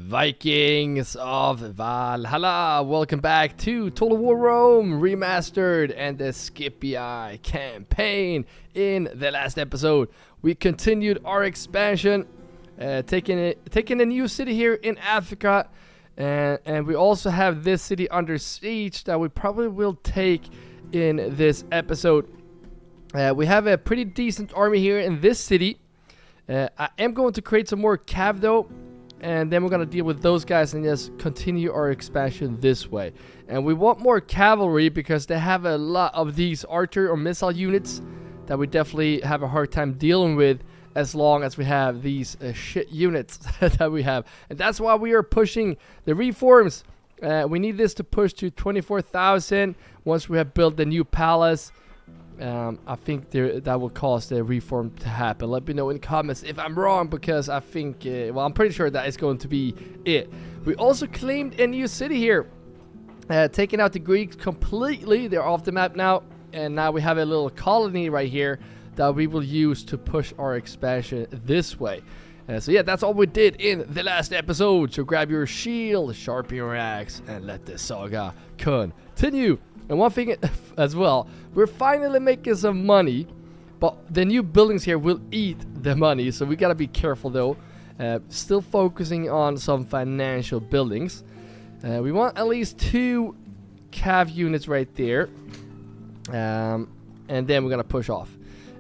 Vikings of Valhalla, welcome back to Total War Rome Remastered and the Scipii campaign. In the last episode, we continued our expansion, taking a new city here in Africa, and we also have this city under siege that we probably will take in this episode. We have a pretty decent army here in this city. I am going to create some more cav though, and then we're going to deal with those guys and just continue our expansion this way. And we want more cavalry because they have a lot of these archer or missile units that we definitely have a hard time dealing with as long as we have these shit units that we have. And that's why we are pushing the reforms. We need this to push to 24,000 once we have built the new palace. I think that will cause the reform to happen. Let me know in the comments if I'm wrong, because I think, well, I'm pretty sure that is going to be it. We also claimed a new city here, taking out the Greeks completely. They're off the map now, and now we have a little colony right here that we will use to push our expansion this way. So yeah, that's all we did in the last episode. So grab your shield, sharpen your axe, and let the saga continue. And one thing as well, we're finally making some money, but the new buildings here will eat the money, so we gotta be careful though. Still focusing on some financial buildings. We want at least 2 cav units right there, and then we're gonna push off.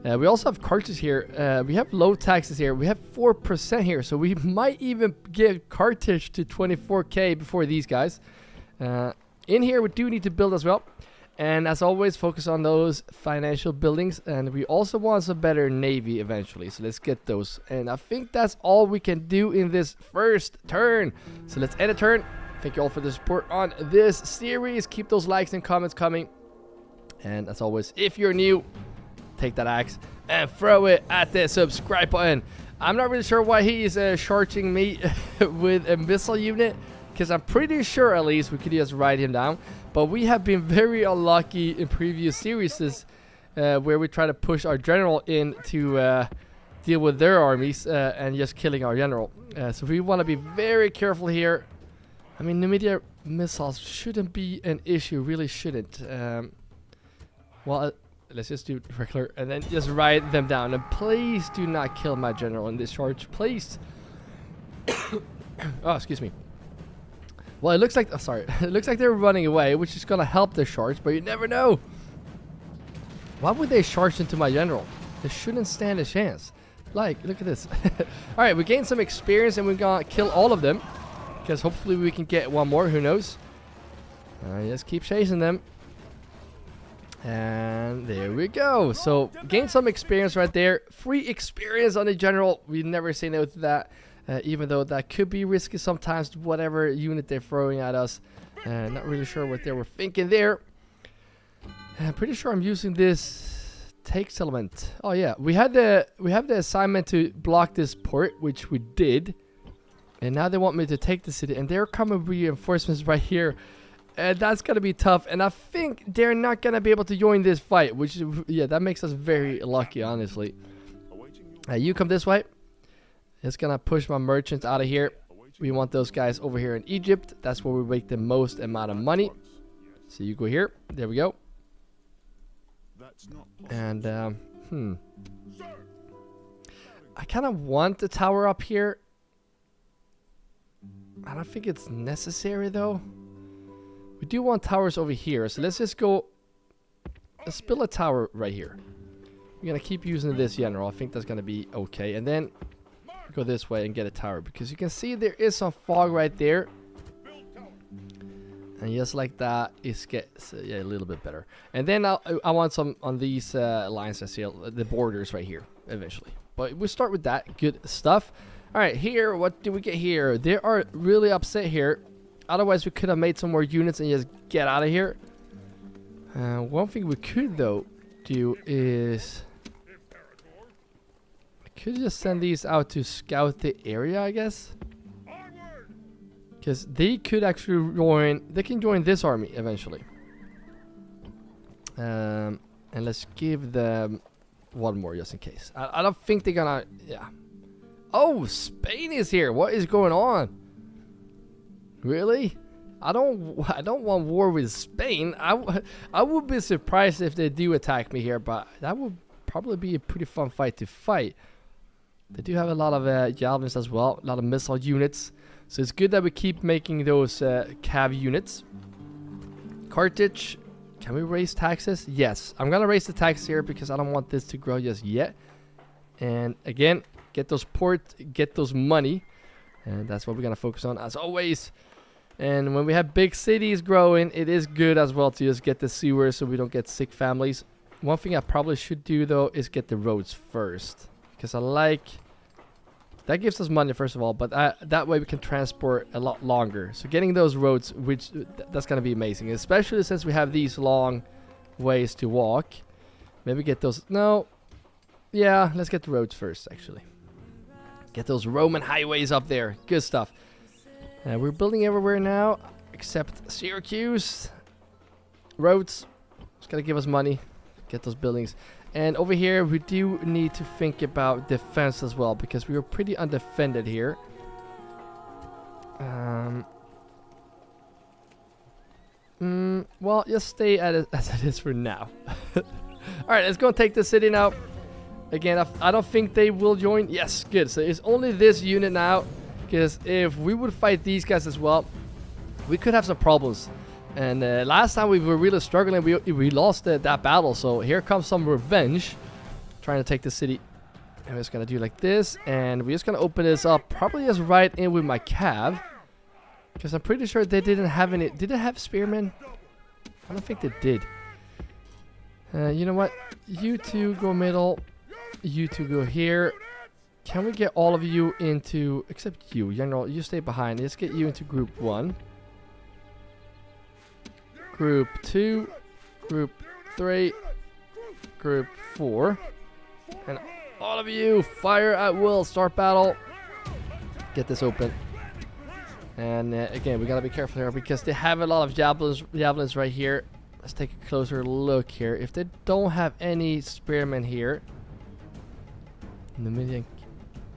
We also have Carthage here. We have low taxes here. We have 4% here, so we might even give Carthage to 24k before these guys. In here we do need to build as well, and as always focus on those financial buildings, and we also want some better navy eventually, so let's get those. And I think that's all we can do in this first turn, so let's end a turn. Thank you all for the support on this series. Keep those likes and comments coming, and as always, if you're new, take that axe and throw it at the subscribe button. I'm not really sure why he is charging me with a missile unit, because I'm pretty sure at least we could just ride him down. But we have been very unlucky in previous series where we try to push our general in to deal with their armies and just killing our general. So we want to be very careful here. I mean, Numidia missiles shouldn't be an issue, really shouldn't. Well, let's just do regular and then just ride them down. And please do not kill my general in this charge, please. Oh, excuse me. Well, it looks like, oh, sorry, it looks like they're running away, which is gonna help the charge, but you never know. Why would they charge into my general? They shouldn't stand a chance. Like, look at this. All right, we gained some experience and we're gonna kill all of them, because hopefully we can get one more. Who knows? Just keep chasing them. And there we go. So gain some experience right there. Free experience on the general. We never say no to that. Even though that could be risky sometimes, whatever unit they're throwing at us. Not really sure what they were thinking there. I'm pretty sure I'm using this takes element. Oh yeah, we have the assignment to block this port, which we did. And now they want me to take the city, and they're coming reinforcements right here. And that's gonna be tough, and I think they're not gonna be able to join this fight, which, yeah, that makes us very lucky, honestly. You come this way. It's gonna push my merchants out of here. We want those guys over here in Egypt. That's where we make the most amount of money. So you go here. There we go. And I kind of want the tower up here. I don't think it's necessary though. We do want towers over here, so let's just go. Let's build a tower right here. We're gonna keep using this general. I think that's gonna be okay, and then go this way and get a tower, because you can see there is some fog right there, and just like that it gets yeah, a little bit better. And then I want some on these lines. I see the borders right here eventually, but we'll start with that. Good stuff. All right, here, what do we get here? They are really upset here. Otherwise we could have made some more units and just get out of here. One thing we could though do is could just send these out to scout the area, I guess, because they could actually join. They can join this army eventually. And let's give them one more just in case. I don't think they're gonna. Yeah. Oh, Spain is here. What is going on? Really? I don't want war with Spain. I would be surprised if they do attack me here, but that would probably be a pretty fun fight to fight. They do have a lot of javelins as well, a lot of missile units. So it's good that we keep making those cav units. Carthage, can we raise taxes? Yes, I'm gonna raise the tax here because I don't want this to grow just yet. And again, get those ports, get those money, and that's what we're gonna focus on as always. And when we have big cities growing, it is good as well to just get the sewers so we don't get sick families. One thing I probably should do though is get the roads first, because I like that gives us money first of all, but that way we can transport a lot longer. So getting those roads, which that's gonna be amazing, especially since we have these long ways to walk. Maybe get those. No, yeah, let's get the roads first actually. Get those Roman highways up there. Good stuff. We're building everywhere now except Syracuse. Roads, it's gonna give us money. Get those buildings. And over here we do need to think about defense as well, because we are pretty undefended here. Well, just stay at it as it is for now. Alright, let's go and take the city now. Again, I don't think they will join. Yes, good. So it's only this unit now, because if we would fight these guys as well, we could have some problems. And last time we were really struggling, we lost that battle. So here comes some revenge, trying to take the city. And we're just gonna do like this, and we're just gonna open this up, probably just right in with my cav, because I'm pretty sure they didn't have any. Did they have spearmen? I don't think they did. You know what? You two go middle. You two go here. Can we get all of you into, except you, General? You stay behind. Let's get you into group 1. Group 2, Group 3, Group 4, and all of you fire at will. Start battle. Get this open. And again, we gotta be careful here because they have a lot of javelins right here. Let's take a closer look here. If they don't have any spearmen here, Numidian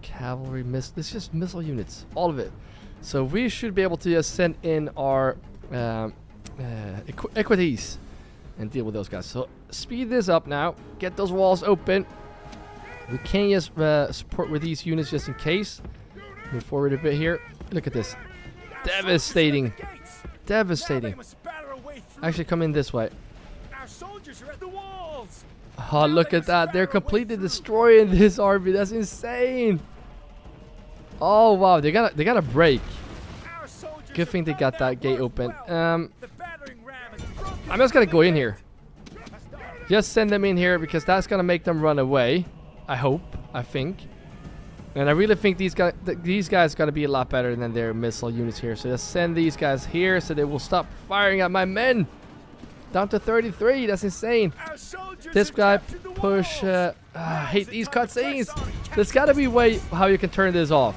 cavalry, this is just missile units, all of it. So we should be able to just send in our equities and deal with those guys. So speed this up now. Get those walls open. We can just support with these units just in case. Move forward a bit here. Look at this. Devastating. Devastating. Actually, come in this way. Oh, look at that. They're completely destroying this army. That's insane. Oh, wow. They gotta break. Good thing they got that gate open. I'm just gonna go in here. Just send them in here because that's gonna make them run away. I hope. I think. And I really think these guys gotta be a lot better than their missile units here. So just send these guys here so they will stop firing at my men. Down to 33. That's insane. This guy push. I hate these cutscenes. There's gotta be a way how you can turn this off.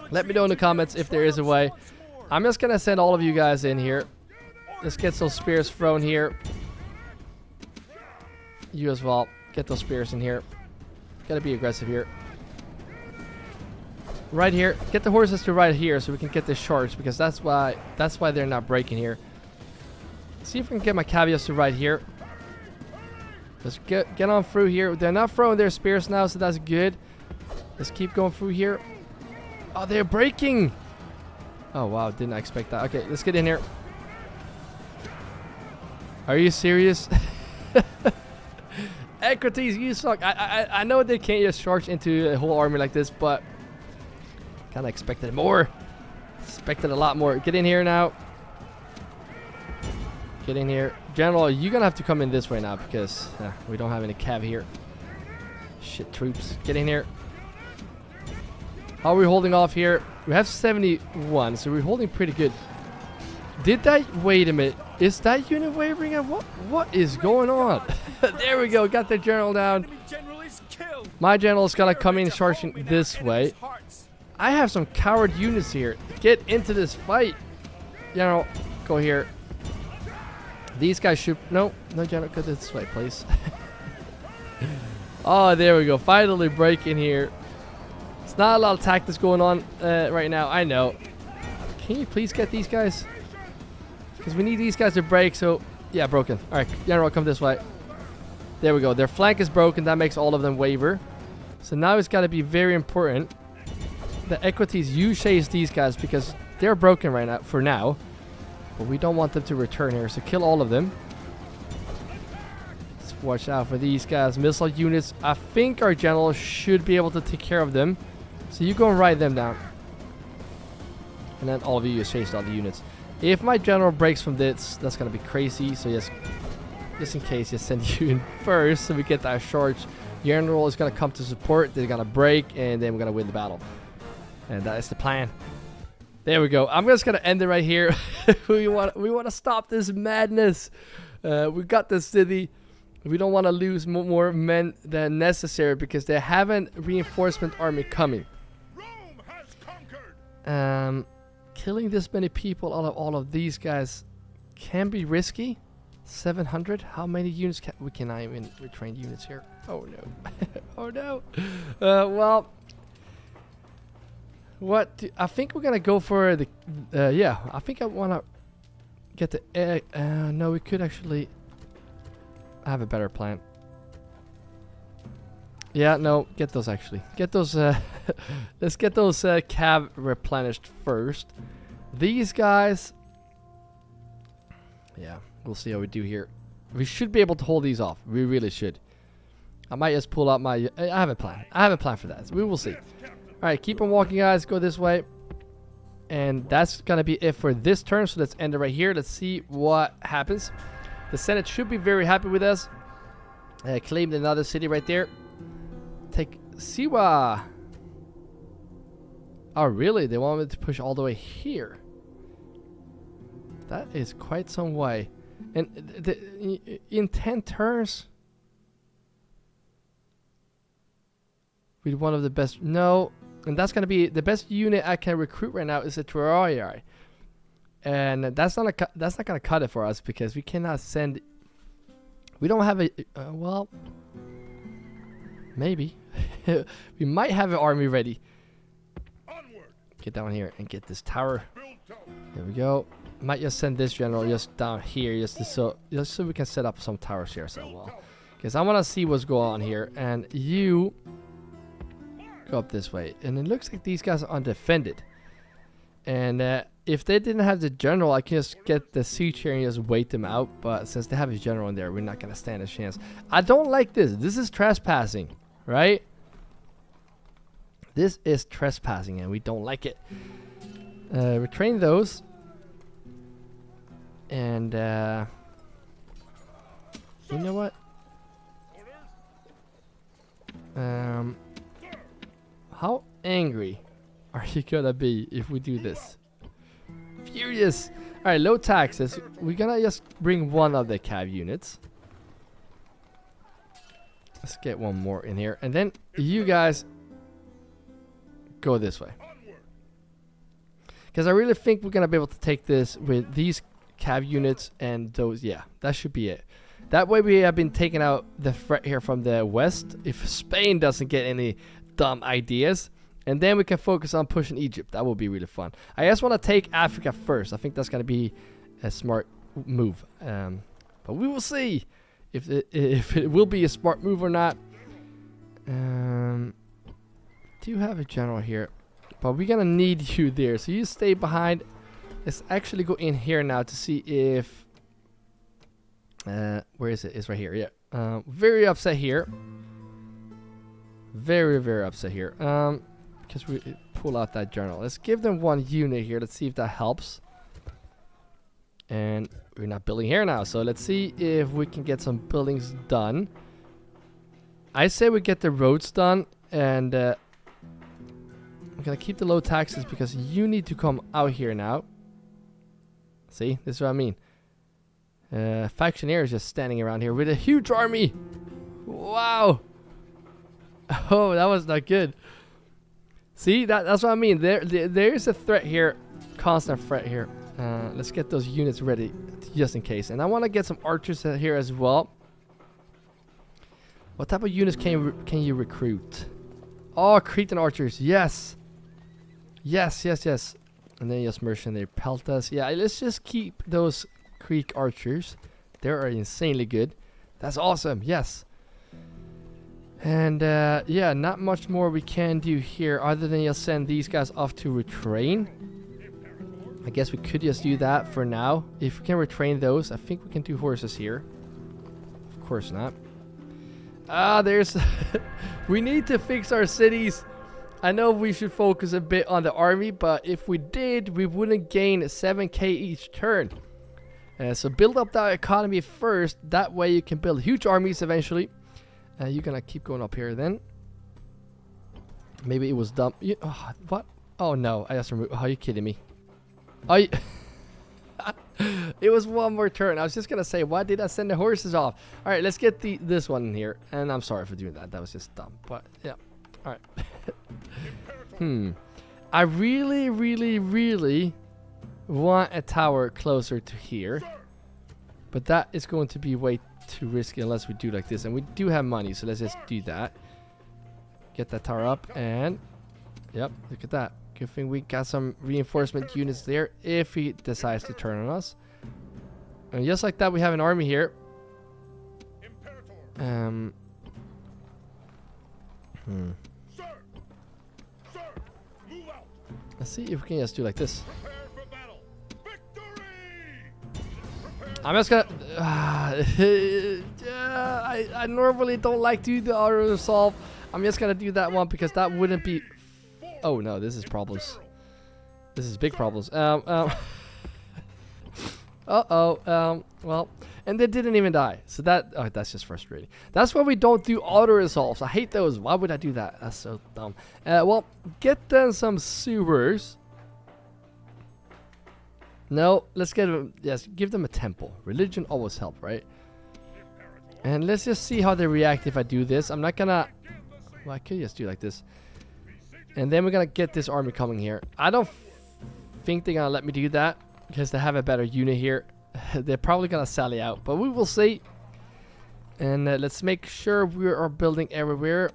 Let me know in the comments if there is a way. I'm just gonna send all of you guys in here. Let's get those spears thrown here. You as well. Get those spears in here. Gotta be aggressive here. Right here. Get the horses to right here so we can get this charge, because that's why they're not breaking here. See if we can get my caveats to right here. Let's get on through here. They're not throwing their spears now, so that's good. Let's keep going through here. Oh, they're breaking. Oh, wow. Didn't expect that. Okay, let's get in here. Are you serious? Equities, you suck. I know they can't just charge into a whole army like this, but kind of expected more. Expected a lot more. Get in here now. Get in here. General, you're going to have to come in this way now because we don't have any cav here. Shit, troops. Get in here. How are we holding off here? We have 71, so we're holding pretty good. Did that... Wait a minute. Is that unit wavering? What is going on? There we go. Got the general down. My general is going to come in charging this way. I have some coward units here. Get into this fight. General, go here. These guys should... No, general. Go this way, please. Oh, there we go. Finally break in here. It's not a lot of tactics going on right now. I know. Can you please get these guys? Because we need these guys to break, so... Yeah, broken. Alright, General, come this way. There we go. Their flank is broken. That makes all of them waver. So now it's got to be very important that equities you chase these guys because they're broken right now, for now. But we don't want them to return here, so kill all of them. Let's watch out for these guys. Missile units. I think our general should be able to take care of them. So you go and ride them down. And then all of you just chase all the units. If my general breaks from this, that's going to be crazy. So just in case, just send you in first so we get that charge. General is going to come to support. They're going to break and then we're going to win the battle. And that is the plan. There we go. I'm just going to end it right here. we want to stop this madness. We got the city. We don't want to lose more men than necessary because they have a reinforcement army coming. Killing this many people out of all of these guys can be risky. 700. How many units can we cannot even retrain units here? Oh no. Oh no. Well, I think we're gonna go for the. Yeah, I think I wanna get the egg. No, we could actually have a better plan. Yeah, no, get those actually. Get those, let's get those cav replenished first. These guys, yeah, we'll see how we do here. We should be able to hold these off. We really should. I might just pull out my, I have a plan. I have a plan for that. So we will see. Alright, keep on walking, guys. Go this way. And that's going to be it for this turn. So let's end it right here. Let's see what happens. The Senate should be very happy with us. Claimed another city right there. Take Siwa. Oh, really? They want me to push all the way here. That is quite some way. And in 10 turns, with one of the best. No, and that's gonna be the best unit I can recruit right now is a Terrariai. And that's not gonna cut it for us because we cannot send. We don't have a. Well, maybe. We might have an army ready. Get down here and get this tower. There we go. Might just send this general just down here just so we can set up some towers here as well. Because I want to see what's going on here. And you go up this way. And it looks like these guys are undefended. And if they didn't have the general, I can just get the siege here and just wait them out. But since they have a general in there, we're not going to stand a chance. I don't like this. This is trespassing, right? This is trespassing and we don't like it. Retrain those. And you know what? How angry are you gonna be if we do this? Furious. Alright, low taxes. We're gonna just bring one of the cav units. Let's get one more in here. And then you guys go this way. Because I really think we're going to be able to take this with these cav units and those. Yeah, that should be it. That way we have been taking out the threat here from the west. If Spain doesn't get any dumb ideas. And then we can focus on pushing Egypt. That will be really fun. I just want to take Africa first. I think that's going to be a smart move. But we will see if it will be a smart move or not. Do you have a general here? But we're gonna need you there, so you stay behind. Let's actually go in here now to see if where is it? It's right here. Yeah. Very upset here. Very upset here. Because we pull out that general. Let's give them one unit here. Let's see if that helps. And we're not building here now, so let's see if we can get some buildings done. I say we get the roads done, and I'm gonna keep the low taxes because you need to come out here now. See, this is what I mean. Factionaire is just standing around here with a huge army. Wow. Oh, that was not good. See, that's what I mean. There's a threat here, constant threat here. Let's get those units ready just in case. And I want to get some archers here as well. What type of units can you recruit? Oh, Cretan archers. Yes. Yes. And then just mercenary peltas. Yeah, let's just keep those Creek archers. They are insanely good. That's awesome. Yes. And yeah, not much more we can do here other than just send these guys off to retrain. I guess we could just do that for now. If we can retrain those, I think we can do horses here. Of course not. There's... we need to fix our cities. I know we should focus a bit on the army, but if we did, we wouldn't gain 7k each turn. So build up that economy first. That way you can build huge armies eventually. You're gonna keep going up here then. Maybe it was dumb. What? Oh no, I just removed. Oh, are you kidding me? It was one more turn. I was just gonna say, why did I send the horses off? All right, let's get this one in here. And I'm sorry for doing that. That was just dumb. But yeah. All right. I really, really, really want a tower closer to here. But that is going to be way too risky unless we do like this. And we do have money, so let's just do that. Get that tower up and... Yep, look at that. Good thing we got some reinforcement units there if he decides to turn on us. And just like that, we have an army here. Let's see if we can just do like this. I'm just gonna... I normally don't like to do the auto resolve. I'm just gonna do that one because that wouldn't be... Oh no, this is problems. This is big problems. Well, and they didn't even die. So that... Oh, that's just frustrating. That's why we don't do auto resolves. I hate those. Why would I do that? That's so dumb. Well, get them some sewers. No, let's get them. Yes, give them a temple. Religion always help, right? And let's just see how they react if I do this. I'm not gonna... Well, I could just do like this. And then we're gonna get this army coming here. I don't think they're gonna let me do that because they have a better unit here. They're probably gonna sally out, but we will see. And let's make sure we are building everywhere.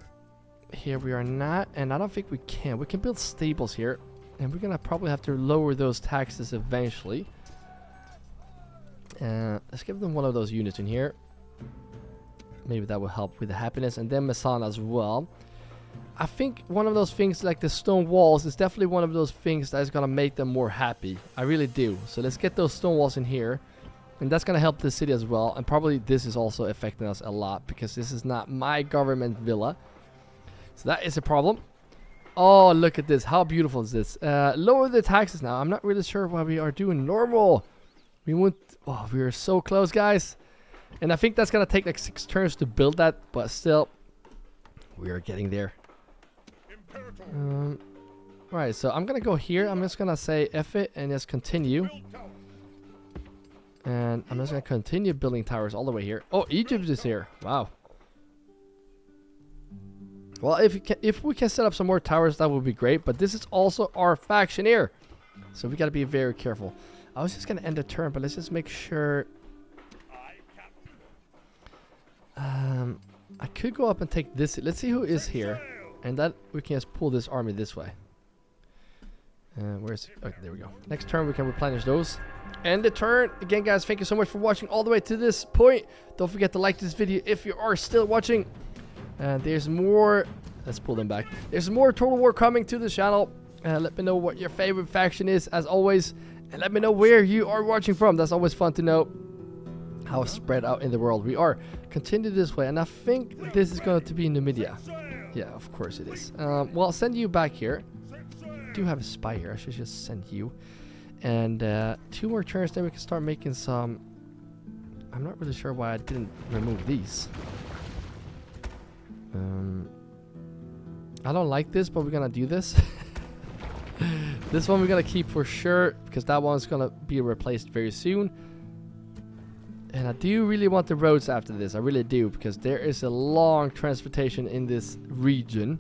Here we are not, and I don't think we can. We can build stables here. And we're gonna probably have to lower those taxes eventually. Let's give them one of those units in here. Maybe that will help with the happiness. And then Masana as well. I think one of those things like the stone walls is definitely one of those things that is gonna make them more happy. I really do. So let's get those stone walls in here. And that's gonna help the city as well. And probably this is also affecting us a lot because this is not my government villa. So that is a problem. Oh, look at this. How beautiful is this? Lower the taxes now. I'm not really sure why we are doing normal. We went... Oh, we are so close, guys. And I think that's going to take like 6 turns to build that. But still, we are getting there. Alright, so I'm going to go here. I'm just going to say F it and just continue. And I'm just going to continue building towers all the way here. Oh, Egypt is here. Wow. Well, if we can set up some more towers, that would be great. But this is also our faction here. So we got to be very careful. I was just going to end the turn, but let's just make sure. I could go up and take this. Let's see who is here. And that we can just pull this army this way. Where's... Okay, there we go. Next turn, we can replenish those. End the turn. Again, guys, thank you so much for watching all the way to this point. Don't forget to like this video if you are still watching. There's more. Let's pull them back. There's more Total War coming to the channel. Let me know what your favorite faction is, as always. And let me know where you are watching from. That's always fun to know how spread out in the world we are. Continue this way. And I think this is going to be Numidia. Yeah, of course it is. Well, I'll send you back here. I do have a spy here. I should just send you. And 2 more turns, then we can start making some... I'm not really sure why I didn't remove these. I don't like this, but we're gonna do this. This one we're gonna keep for sure, because that one's gonna be replaced very soon. And I do really want the roads after this. I really do, because there is a long transportation in this region.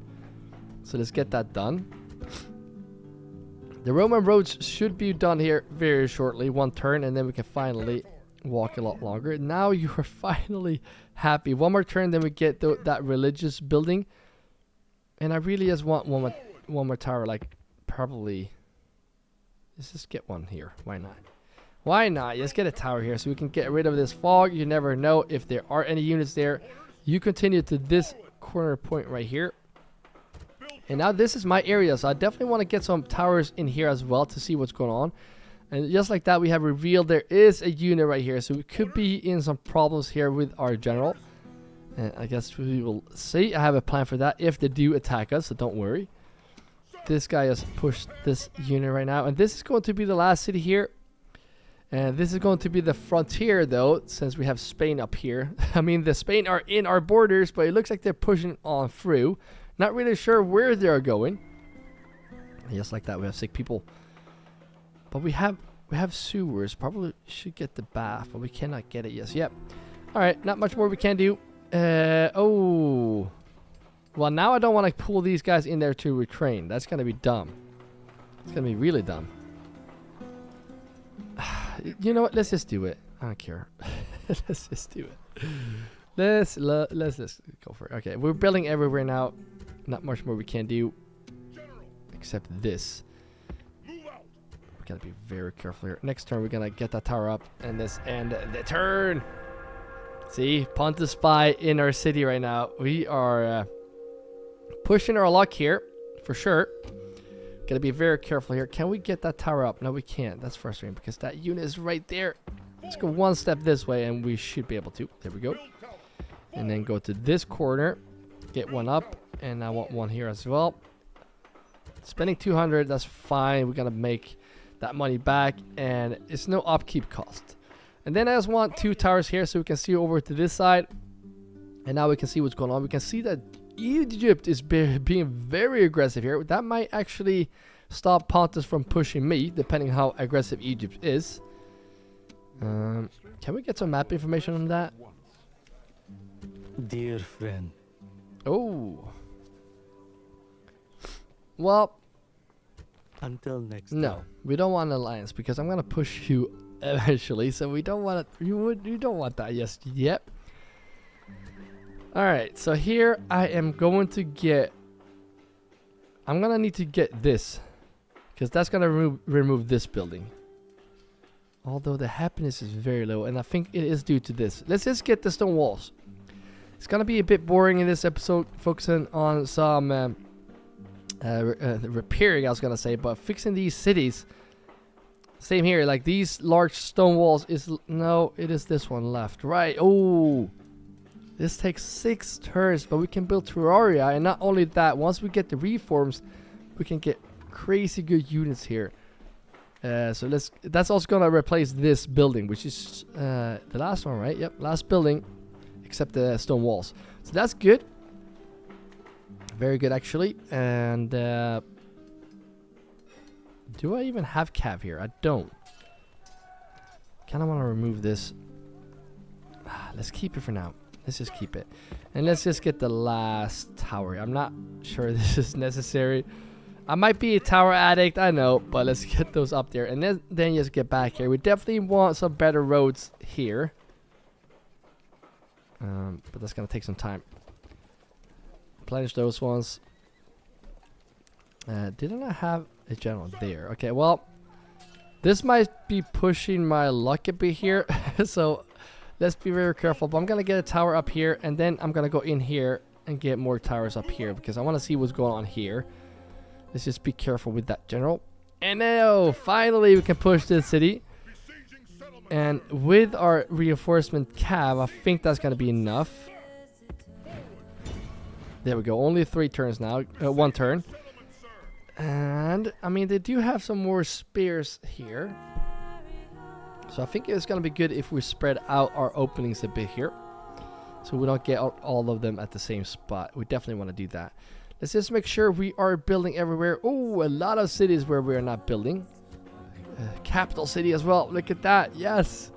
So let's get that done. The Roman roads should be done here very shortly. 1 turn, and then we can finally walk a lot longer. Now you are finally happy. 1 more turn, then we get that religious building. And I really just want one more tower, like probably... Let's just get one here. Why not? Why not? Let's get a tower here so we can get rid of this fog. You never know if there are any units there. You continue to this corner point right here. And now this is my area, so I definitely want to get some towers in here as well to see what's going on. And just like that, we have revealed there is a unit right here, so we could be in some problems here with our general. And I guess we will see. I have a plan for that if they do attack us, so don't worry. This guy has pushed this unit right now, and this is going to be the last city here. And this is going to be the frontier, though, since we have Spain up here. I mean, the Spain are in our borders, but it looks like they're pushing on through. Not really sure where they're going. And just like that, we have sick people. But we have sewers. Probably should get the bath, but we cannot get it yet. Yep. All right, not much more we can do. Oh. Well, now I don't want to pull these guys in there to retrain. That's going to be dumb. It's going to be really dumb. You know what? Let's just do it. I don't care. Let's just do it. Let's just go for it. Okay, we're building everywhere now. Not much more we can do. Except this. We gotta be very careful here. Next turn, we're gonna get that tower up. And this end the turn. See? Pontus Spy in our city right now. We are pushing our luck here. For sure. Gotta be very careful here. Can we get that tower up? No, we can't. That's frustrating because that unit is right there. Let's go one step this way and we should be able to. There we go. And then go to this corner. Get one up. And I want one here as well. Spending 200, that's fine. We're gonna make that money back. And it's no upkeep cost. And then I just want 2 towers here so we can see over to this side. And now we can see what's going on. We can see that Egypt is being very aggressive here. That might actually stop Pontus from pushing me, depending how aggressive Egypt is. Can we get some map information on that? Dear friend. Oh. Well. Until next No, time. we don't want an alliance because I'm gonna push you eventually. So we don't want it. You don't want that just yet. All right. So here I am going to get. I'm gonna need to get this because that's gonna remove this building. Although the happiness is very low, and I think it is due to this. Let's just get the stone walls. It's gonna be a bit boring in this episode, focusing on some repairing, I was gonna say, but fixing these cities. Same here, like these large stone walls is no, it is this one left, right? Oh, this takes 6 turns, but we can build Terraria, and not only that, once we get the reforms, we can get crazy good units here. So that's also gonna replace this building, which is the last one, right? Yep, last building, except the stone walls. So that's good. Very good, actually. And do I even have cav here? I don't. Kind of want to remove this. Let's keep it for now. Let's just keep it. And let's just get the last tower. I'm not sure this is necessary. I might be a tower addict, I know, but let's get those up there. And then just get back here. We definitely want some better roads here. But that's going to take some time. Replenish those ones. Didn't I have a general there? Okay, well, this might be pushing my luck a bit here. So let's be very careful. But I'm going to get a tower up here. And then I'm going to go in here and get more towers up here. Because I want to see what's going on here. Let's just be careful with that general. And now, finally, we can push this city. And with our reinforcement cav, I think that's going to be enough. There we go. Only 3 turns now. 1 turn. And, I mean, they do have some more spears here. So I think it's going to be good if we spread out our openings a bit here. So we don't get all of them at the same spot. We definitely want to do that. Let's just make sure we are building everywhere. Oh, a lot of cities where we're not building. Capital city as well. Look at that. Yes.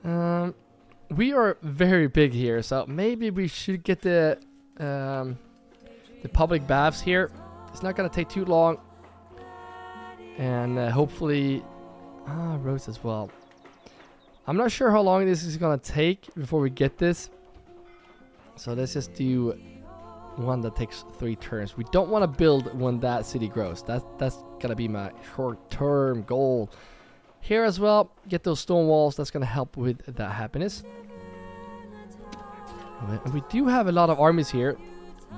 We are very big here. So maybe we should get the public baths here. It's not going to take too long. And hopefully... roads as well. I'm not sure how long this is going to take before we get this. So let's just do one that takes 3 turns. We don't want to build when that city grows. That's gonna be my short-term goal. Here as well, get those stone walls. That's gonna help with that happiness. And we do have a lot of armies here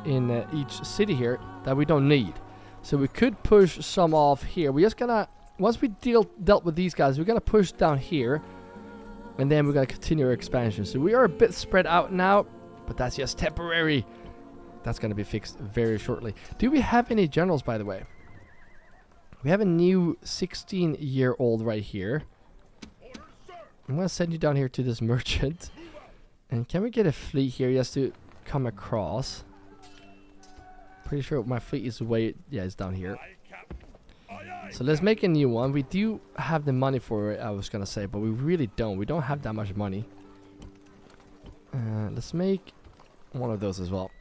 in each city here that we don't need. So we could push some off here. We're just gonna, once we dealt with these guys, we're gonna push down here. And then we're gonna continue our expansion. So we are a bit spread out now, but that's just temporary. That's gonna be fixed very shortly. Do we have any generals, by the way? We have a new 16-year-old right here. I'm gonna send you down here to this merchant. And can we get a fleet here just to come across? Pretty sure my fleet is way, yeah, it's down here. So let's make a new one. We do have the money for it, I was gonna say, but we really don't. We don't have that much money. Let's make one of those as well.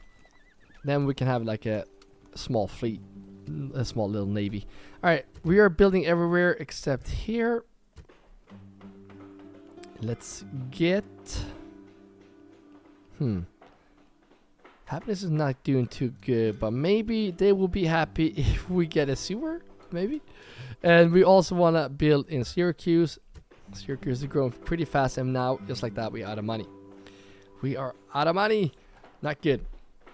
Then we can have like a small fleet, a small little navy. Alright, we are building everywhere except here. Let's get... Happiness is not doing too good, but maybe they will be happy if we get a sewer, maybe. And we also want to build in Syracuse. Syracuse is growing pretty fast, and now, just like that, we're out of money. We are out of money. Not good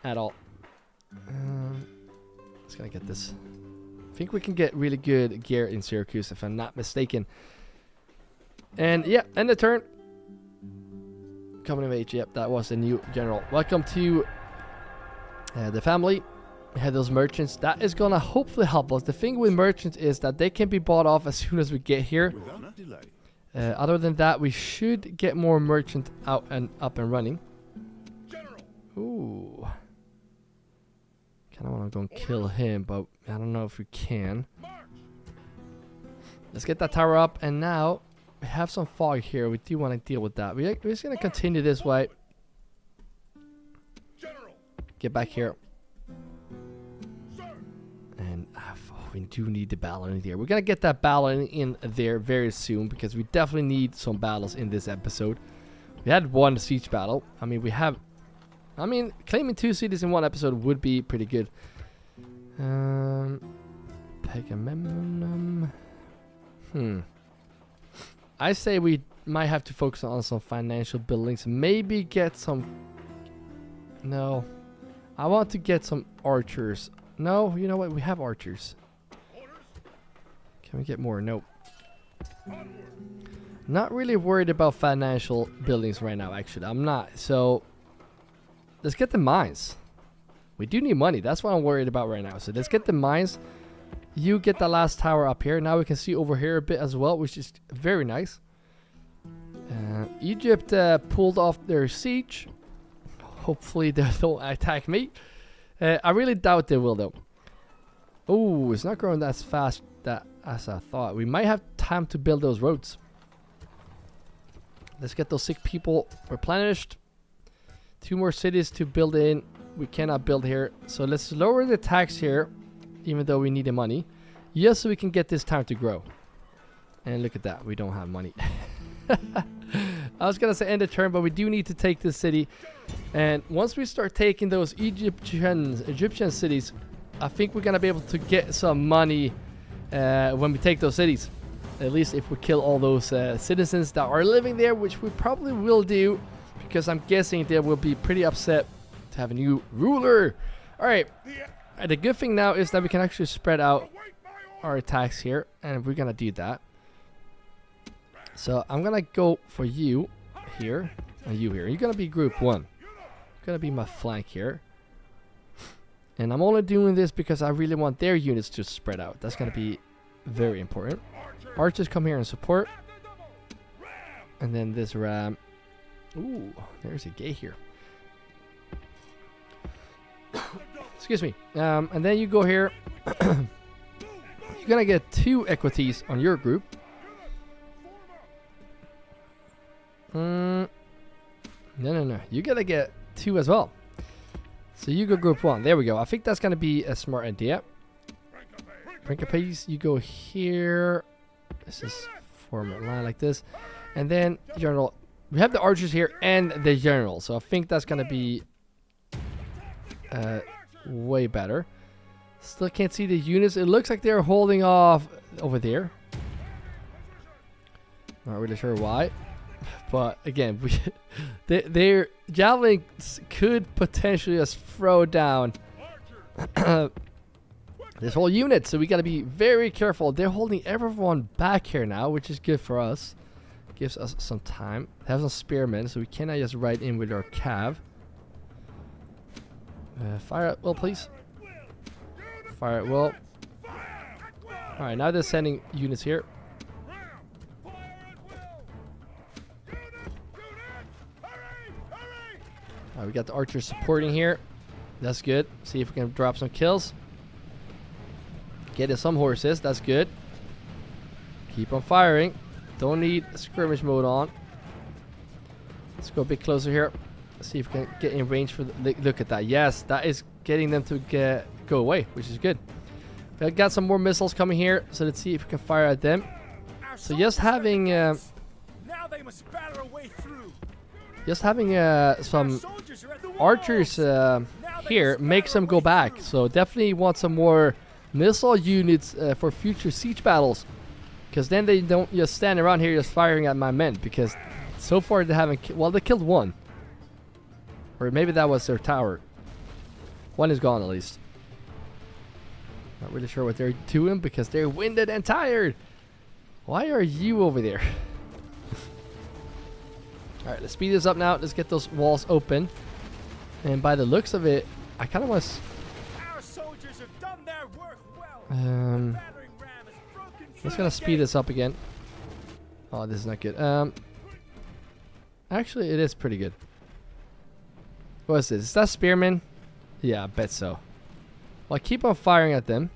at all. Just gonna get this. I think we can get really good gear in Syracuse, if I'm not mistaken. And yeah, end the turn. Coming of age, yep, that was a new general. Welcome to the family. We have those merchants. That is gonna hopefully help us. The thing with merchants is that they can be bought off as soon as we get here. Other than that, we should get more merchant out and up and running. Ooh. Kinda wanna go and kill him, but I don't know if we can. Let's get that tower up, and now we have some fog here. We do want to deal with that. We're just going to continue this way. Get back here. And we do need the battle in there. We're going to get that battle in there very soon, because we definitely need some battles in this episode. We had one siege battle. I mean, claiming 2 cities in one episode would be pretty good. Pegamemnon. I say we might have to focus on some financial buildings. Maybe get some... No. I want to get some archers. No, you know what? We have archers. Can we get more? Nope. Not really worried about financial buildings right now, actually. I'm not. So, let's get the mines. We do need money. That's what I'm worried about right now. So, let's get the mines. You get the last tower up here. Now we can see over here a bit as well, which is very nice. Egypt pulled off their siege. Hopefully they don't attack me. I really doubt they will, though. Oh, it's not growing as fast as I thought. We might have time to build those roads. Let's get those sick people replenished. 2 more cities to build in. We cannot build here. So let's lower the tax here, even though we need the money, just so we can get this town to grow. And look at that, we don't have money. I was gonna say end the turn, but we do need to take this city. And once we start taking those Egyptian cities, I think we're gonna be able to get some money when we take those cities. At least if we kill all those citizens that are living there, which we probably will do, because I'm guessing they will be pretty upset to have a new ruler. Alright. The good thing now is that we can actually spread out our attacks here, and we're gonna do that. So I'm gonna go for you here, and you here. You're gonna be group 1. You're gonna be my flank here. And I'm only doing this because I really want their units to spread out. That's gonna be very important. Archers come here and support. And then this ram. Ooh, there's a gate here. Excuse me. And then you go here. You're gonna get 2 equities on your group. No. You gotta get 2 as well. So you go group 1. There we go. I think that's gonna be a smart idea. Principes, you go here. This is form a line like this. And then general. We have the archers here and the general. So I think that's gonna be way better. Still can't see the units. It looks like they're holding off over there. Not really sure why. But again, their javelins could potentially just throw down this whole unit. So we got to be very careful. They're holding everyone back here now, which is good for us. Gives us some time. Have some spearmen, so we cannot just ride in with our cav. Fire at will, please. Fire at will. Alright, now they're sending units here. Alright, we got the archers supporting here. That's good. See if we can drop some kills. Get in some horses. That's good. Keep on firing. Don't need skirmish mode on. Let's go a bit closer here. See if we can get in range for the, look at that. Yes, that is getting them to go away, which is good. We got some more missiles coming here, so let's see if we can fire at them. So just having now they must batter a way through. Just having some archers here makes them go back. So definitely want some more missile units for future siege battles, because then they don't just stand around here just firing at my men, because so far they haven't well, they killed one. Or maybe that was their tower. One is gone at least. Not really sure what they're doing because they're winded and tired. Why are you over there? Alright, let's speed this up now. Let's get those walls open. And by the looks of it, I kind of want to... Our soldiers have done their work well. Let's gonna speed this up again. Oh, this is not good. Actually, it is pretty good. What is this? Is that spearmen? Yeah, I bet so. Well, I keep on firing at them.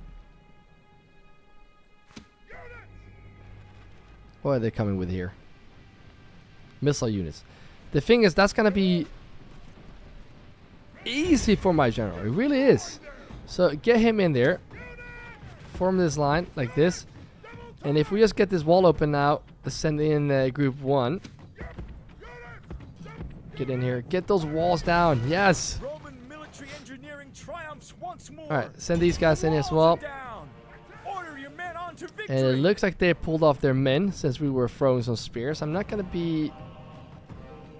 What are they coming with here? Missile units. The thing is, that's gonna be easy for my general. It really is. So get him in there. Form this line like this. And if we just get this wall open now, let's send in group 1. Get in here. Get those walls down. Yes. Roman military engineering triumphs once more. All right, send these guys in as well. Order your men on to victory. And it looks like they pulled off their men since we were throwing some spears. I'm not going to be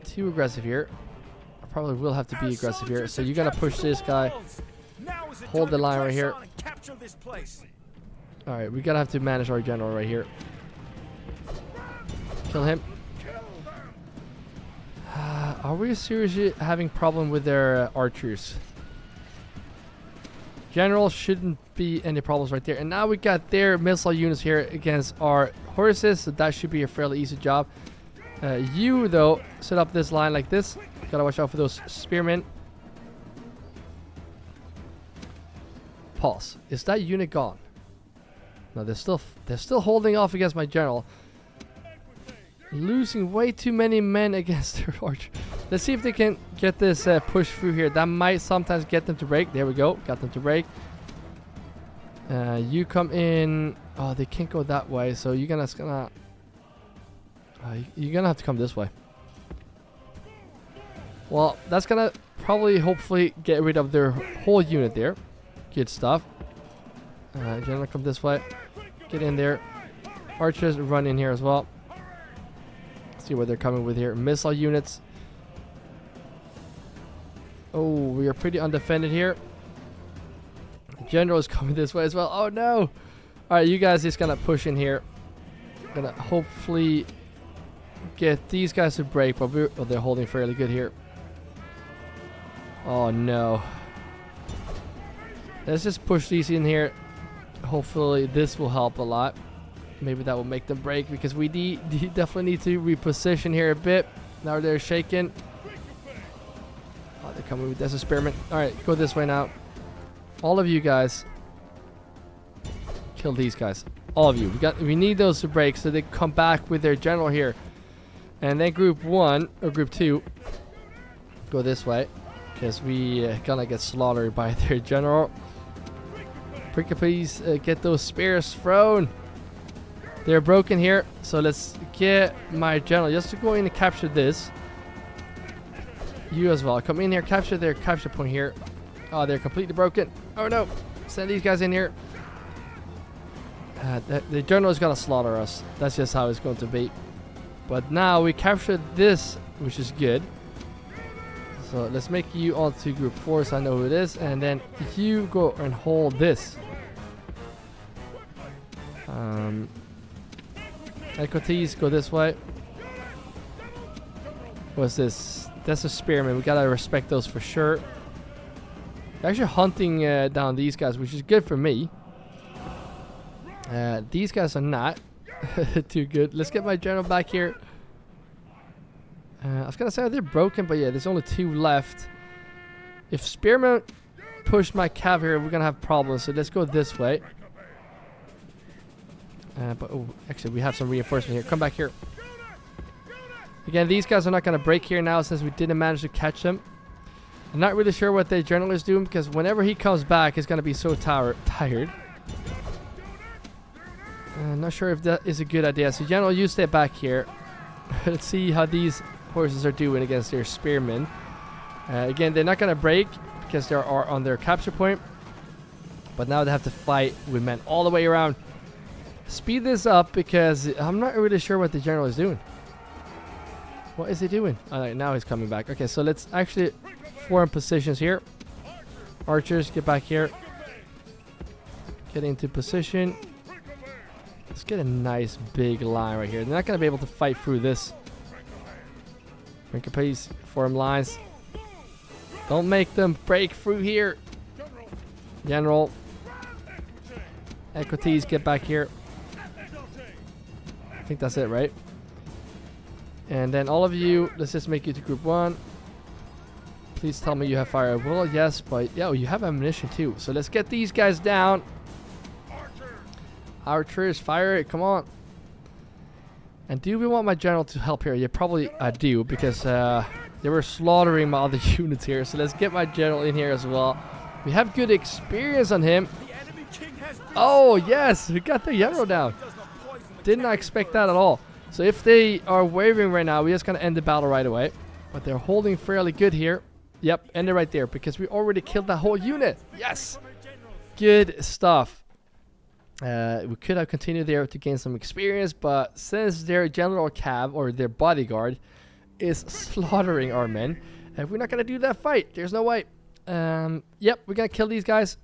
too aggressive here. I probably will have to be aggressive here. So you're going to push this guy. Hold the line right here. All right, we got to have to manage our general right here. Kill him. Are we seriously having problem with their archers? General shouldn't be any problems right there. And now we got their missile units here against our horses, so that should be a fairly easy job. You though, set up this line like this. Gotta watch out for those spearmen. Pause. Is that unit gone? No, they're still holding off against my general. Losing way too many men against their archer. Let's see if they can get this push through here. That might sometimes get them to break. There we go. Got them to break. You come in. Oh, they can't go that way. So you're gonna have to come this way. Well, that's gonna probably hopefully get rid of their whole unit there. Good stuff. General, come this way. Get in there. Archers run in here as well. See what they're coming with here. Missile units. Oh, we are pretty undefended here. The general is coming this way as well. Oh no! Alright, you guys just gonna push in here. Gonna hopefully get these guys to break, but they're holding fairly good here. Oh no. Let's just push these in here. Hopefully this will help a lot. Maybe that will make them break, because we definitely need to reposition here a bit. Now they're shaking. Oh, they're coming with this experiment. Alright, go this way now. All of you guys. Kill these guys. All of you. We need those to break so they come back with their general here. And then group 1 or group 2 go this way, because we gonna get slaughtered by their general. Please get those spears thrown. They're broken here, so let's get my general just to go in and capture this. You as well. Come in here, capture their capture point here. Oh, they're completely broken. Oh no. Send these guys in here. The general is gonna slaughter us. That's just how it's going to be. But now we captured this, which is good. So let's make you all to group 4 so I know who it is. And then you go and hold this. Equities, go this way. What's this? That's a spearman. We gotta respect those for sure. They're actually hunting down these guys, which is good for me. These guys are not too good. Let's get my general back here. I was gonna say they're broken, but yeah, there's only 2 left. If spearmen push my cav here, we're gonna have problems. So let's go this way. But oh, actually, we have some reinforcement here. Come back here. Again, these guys are not gonna break here now since we didn't manage to catch them. I'm not really sure what the general is doing because whenever he comes back, he's gonna be so tired. I'm not sure if that is a good idea. So general, you stay back here. Let's see how these horses are doing against their spearmen. Again, they're not gonna break because they are on their capture point. But now they have to fight with men all the way around. Speed this up because I'm not really sure what the general is doing. What is he doing? Oh, now he's coming back. Okay, so let's actually form positions here. Archers, get back here. Get into position. Let's get a nice big line right here. They're not going to be able to fight through this. Make a piece. Form lines. Don't make them break through here. General. Equities, get back here. I think that's it, right? And then all of you, let's just make you to group 1. Please tell me you have fire. Well, yes, but yeah, you have ammunition too. So let's get these guys down. Archers, fire it, come on. And do we want my general to help here? Yeah, probably I do, because they were slaughtering my other units here. So let's get my general in here as well. We have good experience on him. Oh, yes, we got the general down. Did not expect that at all. So if they are wavering right now, we're just going to end the battle right away. But they're holding fairly good here. Yep, end it right there, because we already killed that whole unit. Yes! Good stuff. We could have continued there to gain some experience, but since their general cav, or their bodyguard, is slaughtering our men, we're not going to do that fight. There's no way. Yep, we're going to kill these guys.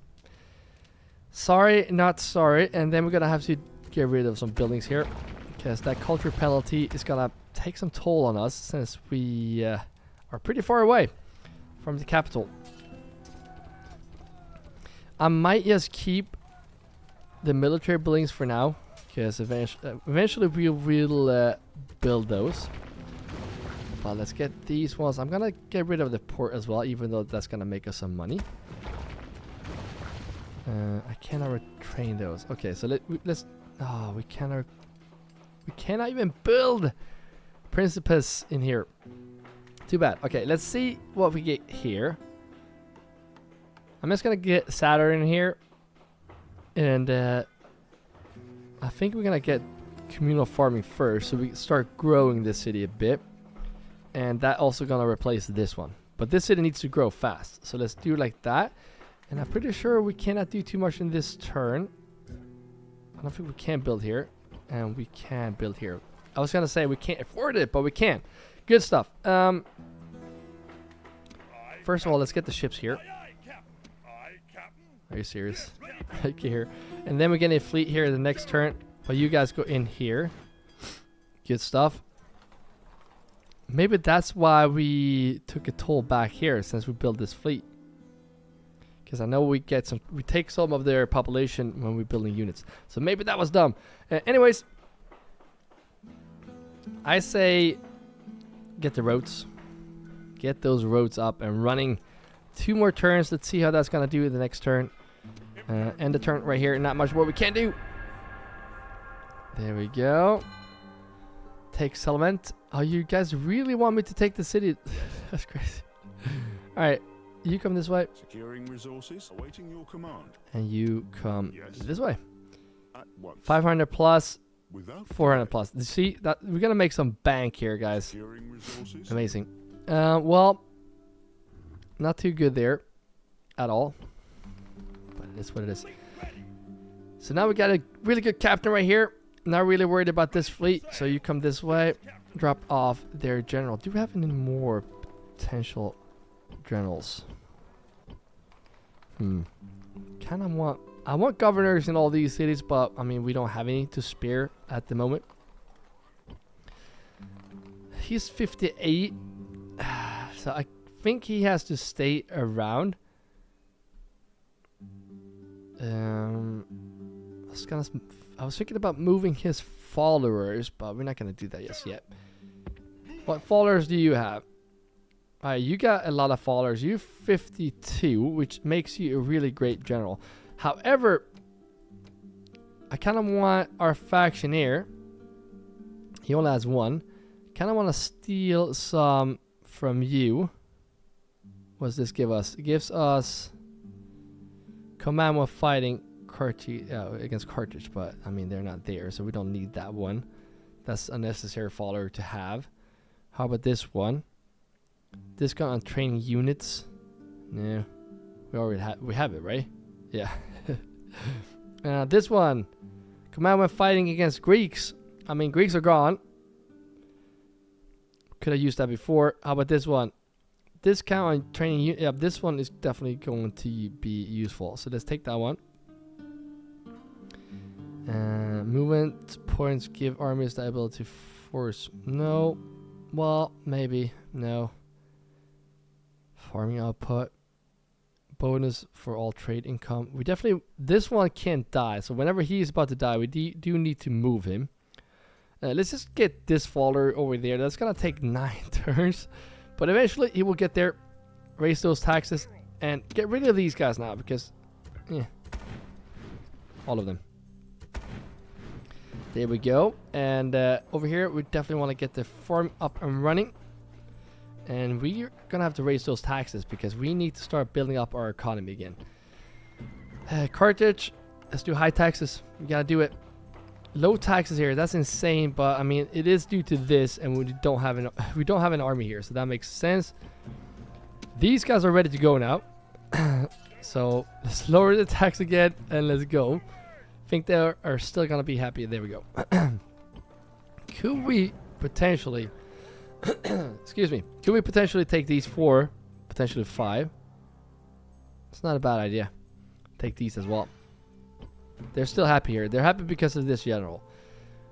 Sorry, not sorry. And then we're going to have to get rid of some buildings here, because that culture penalty is going to take some toll on us, since we are pretty far away from the capital. I might just keep the military buildings for now, because eventually we will build those. But let's get these ones. I'm gonna get rid of the port as well, even though that's gonna make us some money. I cannot retrain those. Okay, so let's. Oh, we cannot even build Principes in here. Too bad. Okay, let's see what we get here. I'm just gonna get Saturn in here. And I think we're gonna get communal farming first, so we start growing this city a bit. And that also gonna replace this one. But this city needs to grow fast, so let's do like that. And I'm pretty sure we cannot do too much in this turn. I don't think we can build here, and we can build here. I was gonna say we can't afford it, but we can. Good stuff. First of all, let's get the ships here. Are you serious? Okay, here. And then we get a fleet here the next turn. But you guys go in here. Good stuff. Maybe that's why we took a toll back here, since we built this fleet. Because I know we take some of their population when we're building units. So maybe that was dumb. Anyways, I say get the roads. Get those roads up and running. 2 more turns. Let's see how that's going to do in the next turn. End the turn right here. Not much more we can do. There we go. Take settlement. Oh, you guys really want me to take the city? That's crazy. Alright. You come this way. Securing resources, awaiting your command. And you come this way. At once. 500 plus. Without 400 plus. You see, that we're going to make some bank here, guys. Securing resources. Amazing. Well, not too good there. at all. But it is what it is. So now we got a really good captain right here. Not really worried about this fleet. So you come this way. Drop off their general. Do we have any more potential generals? Kind of want... I want governors in all these cities, but I mean, we don't have any to spare at the moment. He's 58. So I think he has to stay around. I was thinking about moving his followers, but we're not gonna do that just yet. What followers do you have? Alright, you got a lot of followers. You're 52, which makes you a really great general. However, I kind of want our factioneer. He only has one. Kind of want to steal some from you. What does this give us? It gives us command while fighting against Carthage, but I mean they're not there, so we don't need that one. That's a necessary follower to have. How about this one? Discount on training units. No, we already have it, right? Yeah. This one, command when fighting against Greeks. I mean, Greeks are gone. Could have used that before. How about this one? Discount on training unit. Yeah, this one is definitely going to be useful. So let's take that one. Movement points give armies the ability to force. No. Well, maybe. No. Farming output. Bonus for all trade income. We definitely... This one can't die. So whenever he's about to die, we do need to move him. Let's just get this follower over there. That's going to take 9 turns. But eventually he will get there. Raise those taxes. And get rid of these guys now. Because... yeah. All of them. There we go. And over here we definitely want to get the farm up and running. And we're going to have to raise those taxes because we need to start building up our economy again. Carthage, let's do high taxes. We got to do it. Low taxes here, that's insane, but I mean, it is due to this and we don't have an army here, so that makes sense. These guys are ready to go now. So, let's lower the tax again and let's go. I think they are still going to be happy. There we go. Could we potentially... excuse me. Could we potentially take these 4, potentially 5? It's not a bad idea. Take these as well. They're still happy here. They're happy because of this general.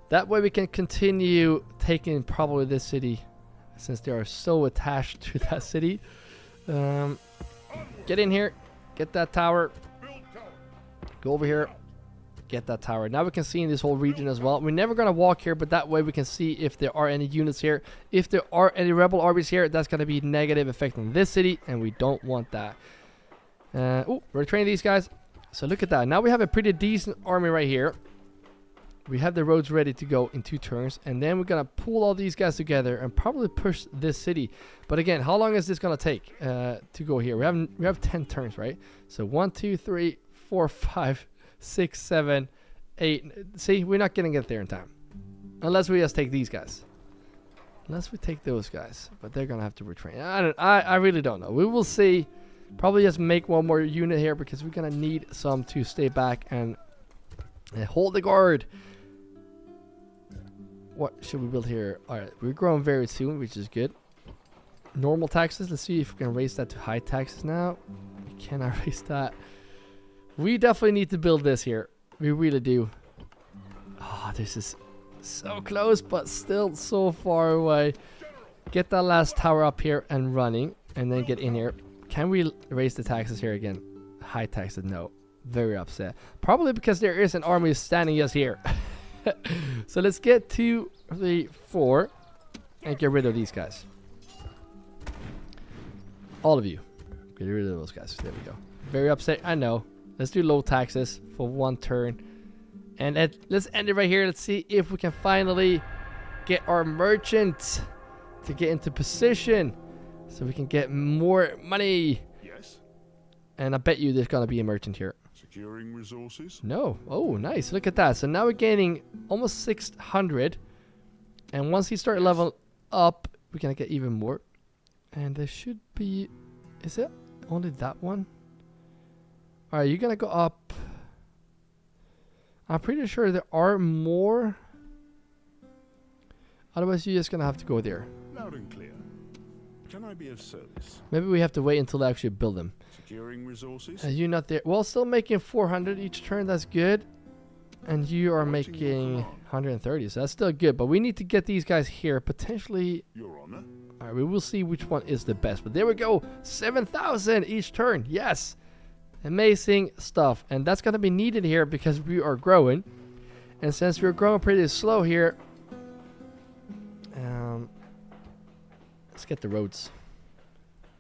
That way we can continue taking probably this city, since they are so attached to that city. Get in here. Get that tower. Go over here. Get that tower. Now we can see in this whole region as well. We're never going to walk here, but that way we can see if there are any units here. If there are any rebel armies here, that's going to be negative effect on this city, and we don't want that. We're training these guys. So look at that. Now we have a pretty decent army right here. We have the roads ready to go in 2 turns, and then we're going to pull all these guys together and probably push this city. But again, how long is this going to take to go here? We have 10 turns, right? So 1, 2, 3, 4, 5, 6, 7, 8. See, we're not gonna get there in time unless we just take these guys. Unless we take those guys, but they're gonna have to retrain. I really don't know. We will see. Probably just make one more unit here because we're gonna need some to stay back and hold the guard. What should we build here? All right, we're growing very soon, which is good. Normal taxes. Let's see if we can raise that to high taxes now. We cannot raise that. We definitely need to build this here. We really do. Oh, this is so close, but still so far away. Get that last tower up here and running, and then get in here. Can we raise the taxes here again? High taxes, no. Very upset. Probably because there is an army standing just here. So let's get 2, 3, 4, and get rid of these guys. All of you. Get rid of those guys. There we go. Very upset, I know. Let's do low taxes for 1 turn. And let's end it right here. Let's see if we can finally get our merchants to get into position so we can get more money. Yes. And I bet you there's going to be a merchant here. Securing resources. No. Oh, nice. Look at that. So now we're gaining almost 600. And once he starts leveling up, we're going to get even more. And there should be... Is it only that one? Alright, you're gonna go up. I'm pretty sure there are more. Otherwise, you're just gonna have to go there. Loud and clear. Can I be of service? Maybe we have to wait until they actually build them. Securing resources? You're not there. Well, still making 400 each turn. That's good. And you are Awaiting your making command. 130. So that's still good. But we need to get these guys here. Potentially. Your honor? Alright, we will see which one is the best. But there we go. 7,000 each turn. Yes. Amazing stuff. And that's going to be needed here because we are growing. And since we're growing pretty slow here. Let's get the roads.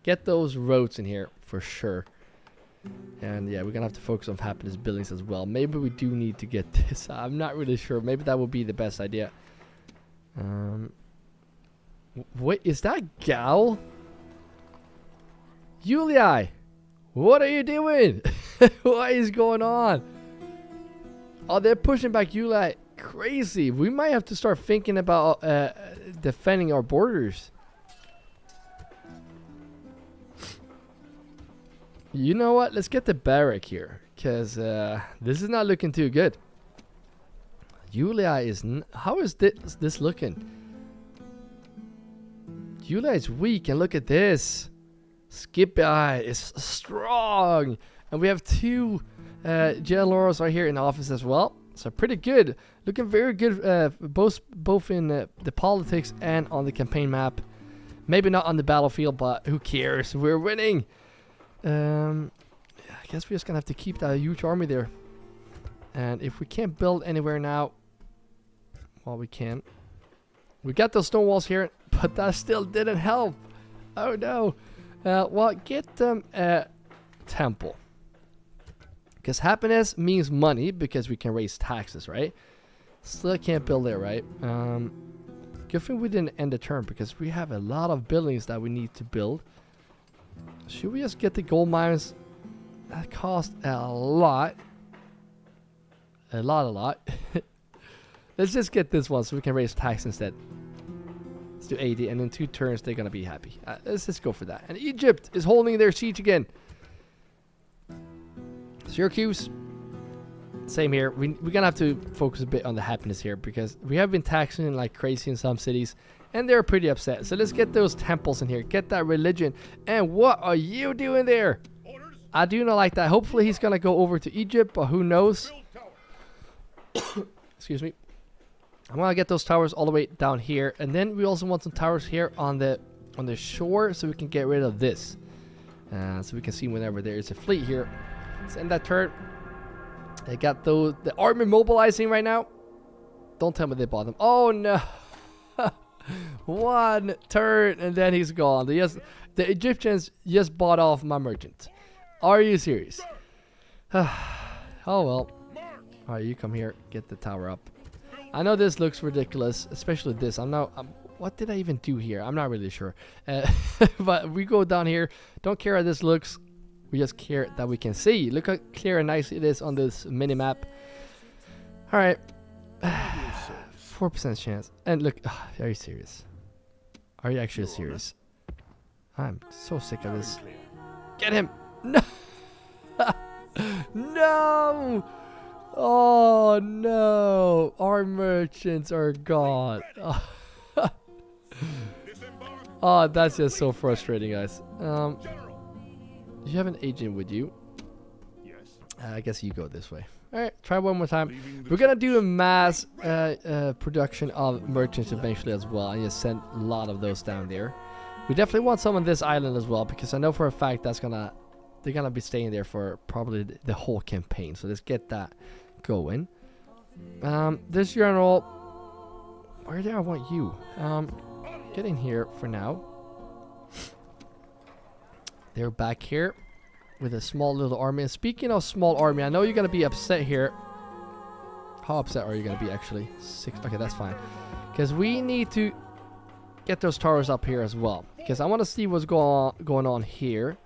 Get those roads in here for sure. And yeah, we're gonna have to focus on happiness buildings as well. Maybe we do need to get this. I'm not really sure. Maybe that would be the best idea. Wait, is that Gal? Julii, what are you doing? What is going on? Oh, they're pushing back Julii. Crazy. We might have to start thinking about defending our borders. You know what? Let's get the barrack here, because this is not looking too good. Julii is... How is this looking? Julii is weak, and look at this. Scipii is strong. And we have two generals right here in office as well. So pretty good. Looking very good both in the politics and on the campaign map. Maybe not on the battlefield, but who cares? We're winning. I guess we're just gonna have to keep that huge army there. And if we can't build anywhere now, well, we can. We got those stone walls here, but that still didn't help. Oh no. Well, get them a temple. Because happiness means money, because we can raise taxes, right? Still can't build there, right? Good thing we didn't end the turn, because we have a lot of buildings that we need to build. Should we just get the gold mines? That cost a lot. A lot. Let's just get this one so we can raise tax instead. Let's do 80, and in 2 turns they're gonna be happy. Let's just go for that. And Egypt is holding their siege again. Syracuse, same here. We're gonna have to focus a bit on the happiness here, because we have been taxing like crazy in some cities, and they're pretty upset. So let's get those temples in here, get that religion. And what are you doing there? I do not like that. Hopefully he's gonna go over to Egypt, but who knows? Excuse me. I'm gonna get those towers all the way down here, and then we also want some towers here on the shore, so we can get rid of this, so we can see whenever there is a fleet here. Let's end that turn. They got the army mobilizing right now. Don't tell me they bought them. Oh no. 1 turn and then he's gone. The Egyptians just bought off my merchant. Are you serious? Oh well. Alright, you come here. Get the tower up. I know this looks ridiculous, especially this. What did I even do here? I'm not really sure. But we go down here. Don't care how this looks. We just care that we can see. Look how clear and nice it is on this mini map. Alright. 4% chance. And look, are you serious? Are you actually serious? I'm so sick of this. Get him! No! No! Oh no! Our merchants are gone. Oh, that's just so frustrating, guys. You have an agent with you. Yes. I guess you go this way. Alright, try one more time. We're gonna do a mass production of merchants eventually as well, and just send a lot of those down there. We definitely want some on this island as well, because I know for a fact they're gonna be staying there for probably the whole campaign. So let's get that going. This general, where do I want you? Get in here for now. They're back here with a small little army. And speaking of small army, I know you're gonna be upset here. How upset are you gonna be actually? 6. Okay, that's fine. Because we need to get those towers up here as well. Because I want to see what's going on here.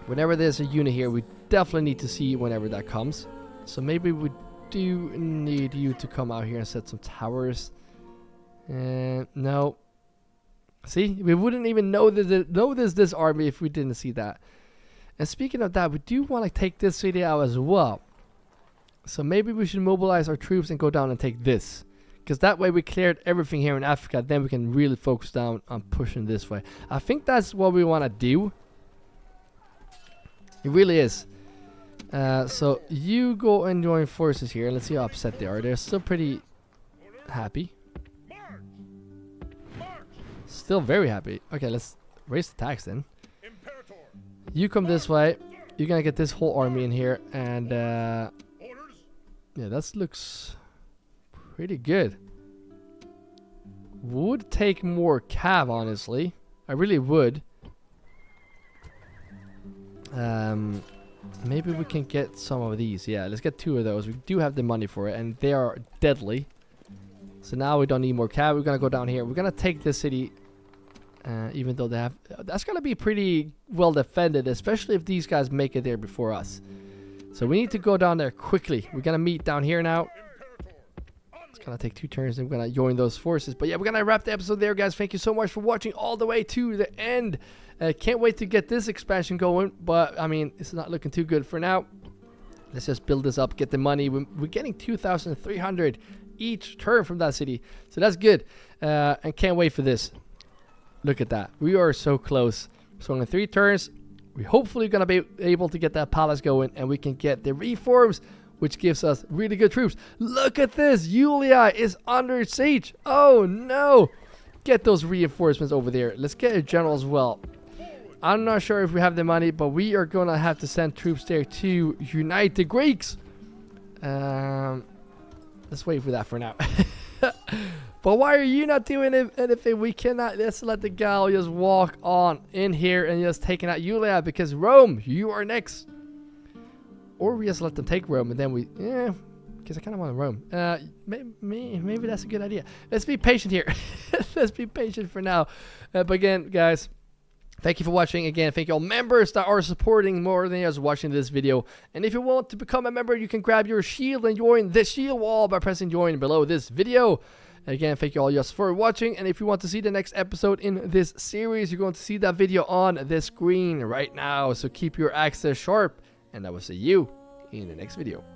Whenever there's a unit here, we definitely need to see whenever that comes. So maybe we do need you to come out here and set some towers. No. See, we wouldn't even know this army if we didn't see that. And speaking of that, we do want to take this city out as well. So maybe we should mobilize our troops and go down and take this. Because that way we cleared everything here in Africa. Then we can really focus down on pushing this way. I think that's what we want to do. It really is. So you go and join forces here. Let's see how upset they are. They're still pretty happy. Still very happy. Okay, let's raise the tax then. You come this way. You're gonna get this whole army in here, and yeah, that looks pretty good. Would take more cav, honestly. I really would. Maybe we can get some of these. Yeah, let's get 2 of those. We do have the money for it, and they are deadly. So now we don't need more cav. We're gonna go down here. We're gonna take this city. Even though they have... that's going to be pretty well defended, especially if these guys make it there before us. So we need to go down there quickly. We're going to meet down here now. It's going to take 2 turns and we're going to join those forces. But yeah, we're going to wrap the episode there, guys. Thank you so much for watching all the way to the end. Can't wait to get this expansion going. But, I mean, it's not looking too good for now. Let's just build this up, get the money. We're getting 2,300 each turn from that city. So that's good. And can't wait for this. Look at that. We are so close. So in 3 turns, we're hopefully going to be able to get that palace going. And we can get the reforms, which gives us really good troops. Look at this. Julia is under siege. Oh, no. Get those reinforcements over there. Let's get a general as well. I'm not sure if we have the money, but we are going to have to send troops there to unite the Greeks. Let's wait for that for now. But why are you not doing anything? We cannot. Let's let the gal just walk on in here and just taking out Julia, because Rome, you are next. Or we just let them take Rome and then we... yeah, because I kind of want Rome. Maybe that's a good idea. Let's be patient here. Let's be patient for now. But again, guys, thank you for watching. Again, thank you all members that are supporting more than just watching this video. And if you want to become a member, you can grab your shield and join the shield wall by pressing join below this video. Again, thank you all just for watching. And if you want to see the next episode in this series, you're going to see that video on the screen right now. So keep your access sharp, and I will see you in the next video.